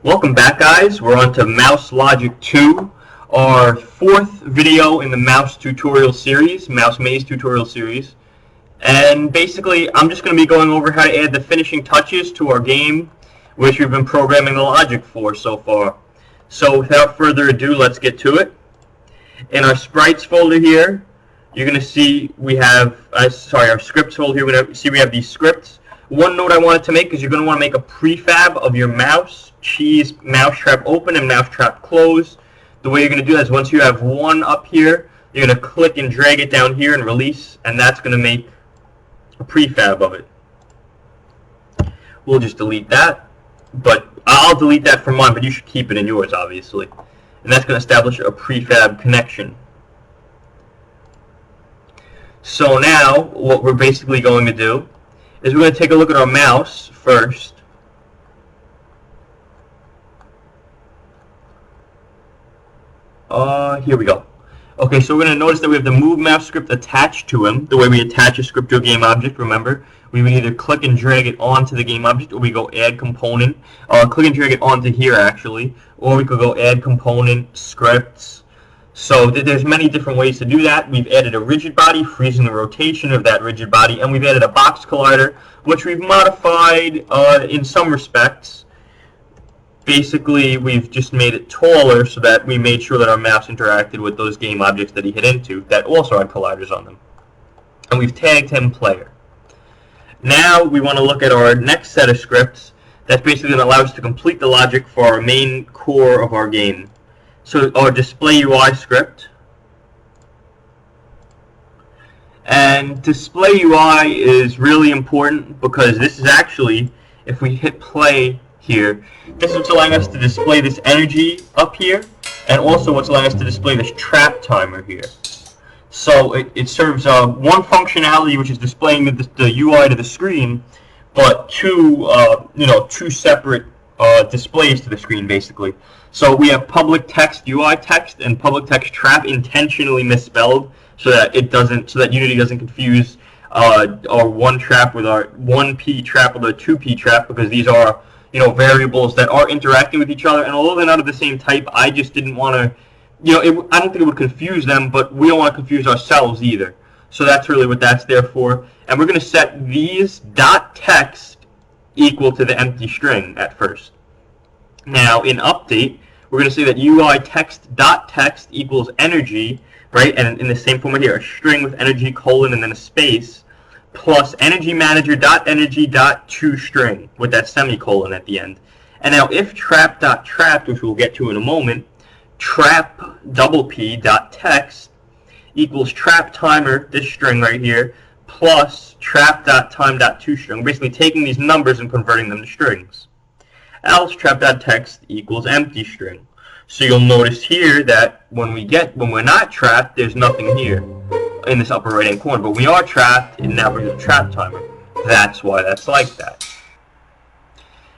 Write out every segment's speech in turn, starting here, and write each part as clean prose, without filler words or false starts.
Welcome back, guys. We're on to Mouse Logic 2, our fourth video in the Mouse tutorial series, Mouse Maze tutorial series. And basically, I'm just going to be going over how to add the finishing touches to our game, which we've been programming the logic for so far. So without further ado, let's get to it. In our sprites folder here, you're going to see we have, our scripts folder here, we're going to see we have these scripts. One note I wanted to make is you're going to want to make a prefab of your mouse, cheese, mousetrap open and mousetrap close. The way you're going to do that is once you have one up here, you're going to click and drag it down here and release, and that's going to make a prefab of it. We'll just delete that, but I'll delete that from mine, but you should keep it in yours, obviously. And that's going to establish a prefab connection. So now, what we're basically going to do is we're going to take a look at our mouse first. Here we go. Okay, so we're going to notice that we have the move mouse script attached to him. The way we attach a script to a game object, remember, we would either click and drag it onto the game object, or we go add component. Click and drag it onto here, actually. Or we could go add component, scripts. So there's many different ways to do that. We've added a rigid body, freezing the rotation of that rigid body, and we've added a box collider, which we've modified in some respects. Basically, we've just made it taller so that we made sure that our mouse interacted with those game objects that he hit into that also had colliders on them. And we've tagged him player. Now we want to look at our next set of scripts that's basically going to allow us to complete the logic for our main core of our game. So our display UI script. And display UI is really important because this is actually, if we hit play here, this is what's allowing us to display this energy up here, and also what's allowing us to display this trap timer here. So it serves one functionality, which is displaying the UI to the screen, but two separate displays to the screen, basically. So we have public text UI text and public text trap intentionally misspelled so that Unity doesn't confuse our one trap with our 1P trap with our 2P trap, because these are variables that are interacting with each other, and although they're not of the same type, I just didn't want to, I don't think it would confuse them, but we don't want to confuse ourselves either. So that's really what that's there for. And we're going to set these .text equal to the empty string at first. Now in update, we're going to say that UI text equals energy, right? And in the same format here, a string with energy colon and then a space, plus energy manager .energy .toString with that semicolon at the end. And now if trap.trapped, which we'll get to in a moment, trap P.text equals trap timer, this string right here, plus trap.time.toString. Basically taking these numbers and converting them to strings. Else trap.text equals empty string. So you'll notice here that when we're not trapped, there's nothing here in this upper right hand corner, but we are trapped, and now brings the trap timer. That's why that's like that.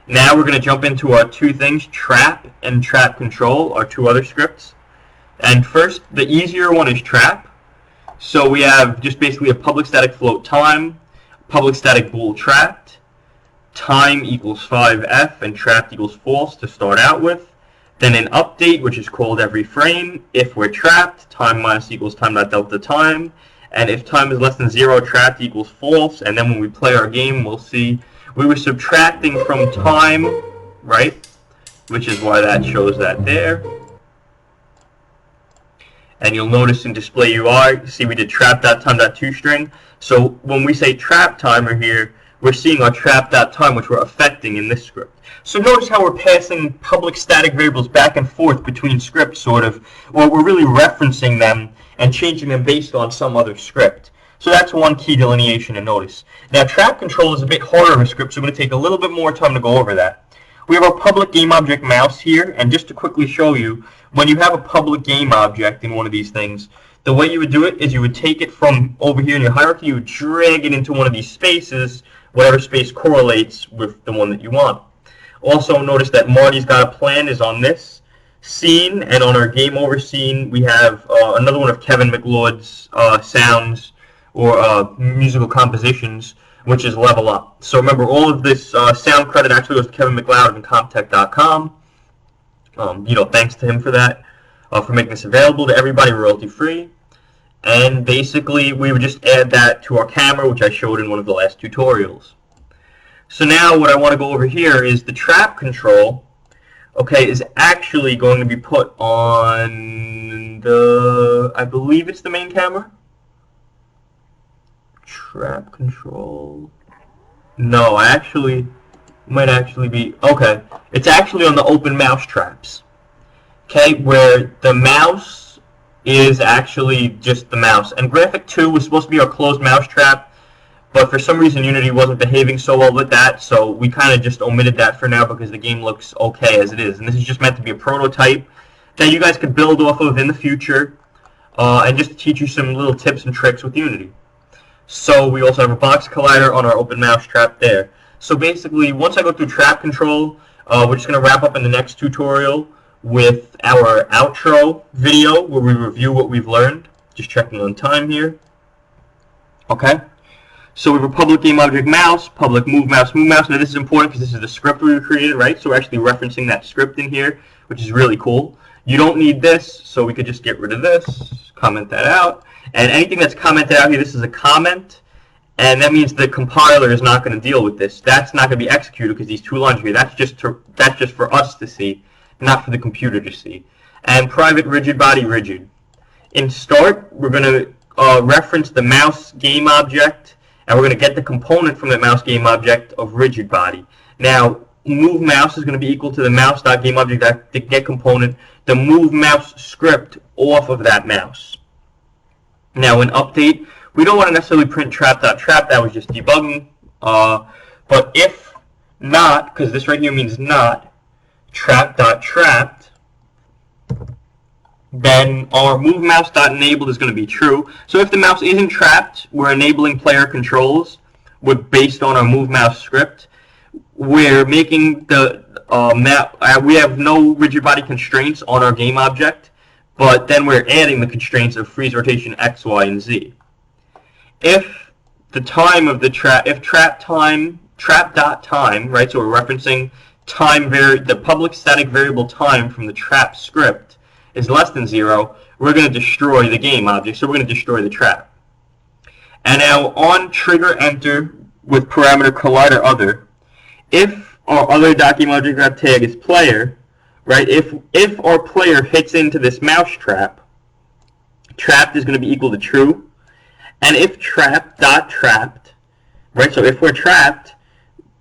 Now we're going to jump into our two things, trap and trap control, our two other scripts. And first, the easier one is trap. So we have just basically a public static float time, public static bool trapped, time equals 5f, and trapped equals false to start out with. Then an update, which is called every frame. If we're trapped, time minus equals time.delta time. And if time is less than 0, trapped equals false. And then when we play our game, we'll see we were subtracting from time, right? Which is why that shows that there. And you'll notice in display UI, see we did trap.time.toString. So when we say trap timer here, we're seeing our trap.time, which we're affecting in this script. So notice how we're passing public static variables back and forth between scripts, sort of, or we're really referencing them and changing them based on some other script. So that's one key delineation to notice. Now trap control is a bit harder of a script, so I'm going to take a little bit more time to go over that. We have our public game object mouse here, and just to quickly show you, when you have a public game object in one of these things, the way you would do it is you would take it from over here in your hierarchy, you would drag it into one of these spaces, whatever space correlates with the one that you want. Also notice that Marty's Got a Plan is on this scene, and on our game over scene we have another one of Kevin MacLeod's sounds or musical compositions, which is Level Up. So remember, all of this sound credit actually goes to Kevin MacLeod of Incompetech.com. Thanks to him for that, for making this available to everybody royalty-free. And basically, we would just add that to our camera, which I showed in one of the last tutorials. So now what I want to go over here is the trap control, okay, is actually going to be put on the, I believe it's the main camera? Trap control. No, might actually be, okay, it's actually on the open mouse traps, okay, where the mouse is actually just the mouse. And Graphic 2 was supposed to be our closed mouse trap, but for some reason Unity wasn't behaving so well with that, so we kind of just omitted that for now because the game looks okay as it is. And this is just meant to be a prototype that you guys could build off of in the future, and just to teach you some little tips and tricks with Unity. So we also have a box collider on our open mouse trap there. So basically, once I go through trap control, we're just going to wrap up in the next tutorial with our outro video where we review what we've learned. Just checking on time here. Okay. So we have a public game object mouse, public move mouse, move mouse. Now this is important because this is the script we created, right? So we're actually referencing that script in here, which is really cool. You don't need this, so we could just get rid of this, comment that out. And anything that's commented out here, this is a comment, and that means the compiler is not going to deal with this. That's not going to be executed because these two lines here, that's just for us to see, not for the computer to see. And private rigid body rigid. In start, we're going to reference the mouse game object, and we're going to get the component from the mouse game object of rigid body. Now, move mouse is going to be equal to the mouse.gameObject.get component, the move mouse script off of that mouse. Now, in update, we don't want to necessarily print trap.trap, that was just debugging, but if not, because this right here means not, trap.trapped, then our move mouse.enabled is going to be true. So if the mouse isn't trapped, we're enabling player controls based on our move mouse script. We're making the we have no rigid body constraints on our game object, but then we're adding the constraints of freeze rotation X, Y, and Z. If the time of the trap, if trap.time, right, so we're referencing time, the public static variable time from the trap script is less than 0, we're going to destroy the game object, so we're going to destroy the trap. And now on trigger enter with parameter collider other, if our other.gameObject tag is player, right, if our player hits into this mouse trap, trapped is going to be equal to true. And if trap.trapped, right, so if we're trapped,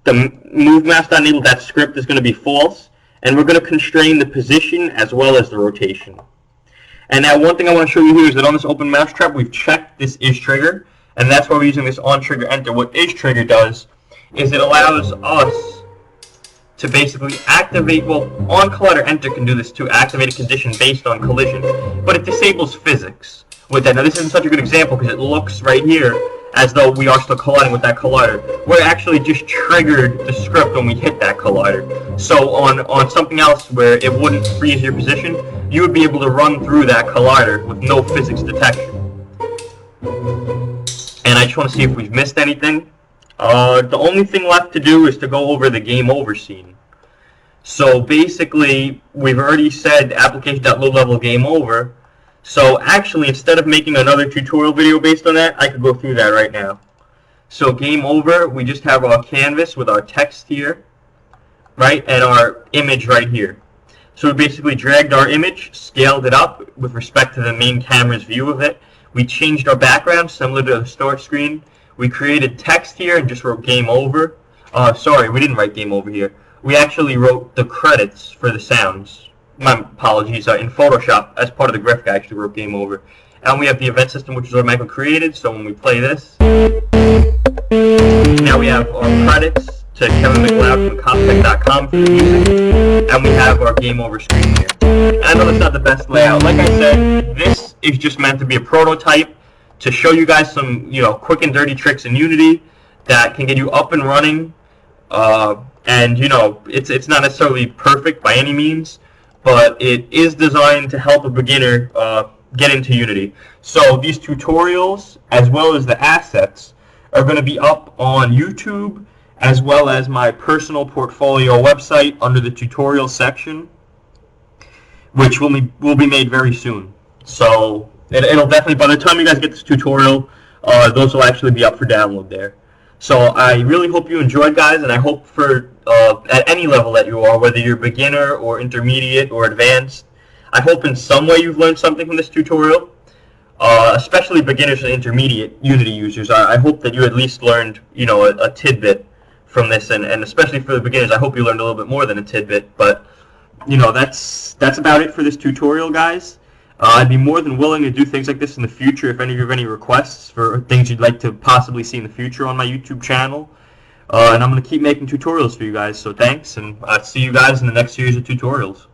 the move mouse.enable, that script is going to be false, and we're going to constrain the position as well as the rotation. And now one thing I want to show you here is that on this open mouse trap, we've checked this is trigger, and that's why we're using this on trigger enter. What is trigger does is it allows us to basically activate, well, on collider enter can do this too, activate a condition based on collision, but it disables physics with that. Now this isn't such a good example because it looks right here as though we are still colliding with that collider. We're actually just triggered the script when we hit that collider. So on something else where it wouldn't freeze your position, you would be able to run through that collider with no physics detection. And I just want to see if we've missed anything. The only thing left to do is to go over the game over scene. So basically, we've already said application.low-level game over. So actually, instead of making another tutorial video based on that, I could go through that right now. So game over, we just have our canvas with our text here, right, and our image right here. So we basically dragged our image, scaled it up with respect to the main camera's view of it. We changed our background similar to the start screen. We created text here and just wrote game over. Sorry, we didn't write game over here. We actually wrote the credits for the sounds. My apologies. In Photoshop, as part of the graphic, I actually wrote game over. And we have the event system, which is automatically created. So when we play this, now we have our credits to Kevin MacLeod from Comptech.com for the music, and we have our game over screen here. And I know it's not the best layout. Like I said, this is just meant to be a prototype to show you guys some, quick and dirty tricks in Unity that can get you up and running. And it's not necessarily perfect by any means, but it is designed to help a beginner get into Unity. So these tutorials, as well as the assets, are going to be up on YouTube, as well as my personal portfolio website under the tutorial section. which will be made very soon. So it'll definitely, by the time you guys get this tutorial, those will actually be up for download there. So I really hope you enjoyed, guys, and I hope for at any level that you are, whether you're beginner or intermediate or advanced, I hope in some way you've learned something from this tutorial. Especially beginners and intermediate Unity users, I hope that you at least learned, a tidbit from this, and especially for the beginners, I hope you learned a little bit more than a tidbit. But that's about it for this tutorial, guys. I'd be more than willing to do things like this in the future if any of you have any requests for things you'd like to possibly see in the future on my YouTube channel. And I'm going to keep making tutorials for you guys, so thanks, and I'll see you guys in the next series of tutorials.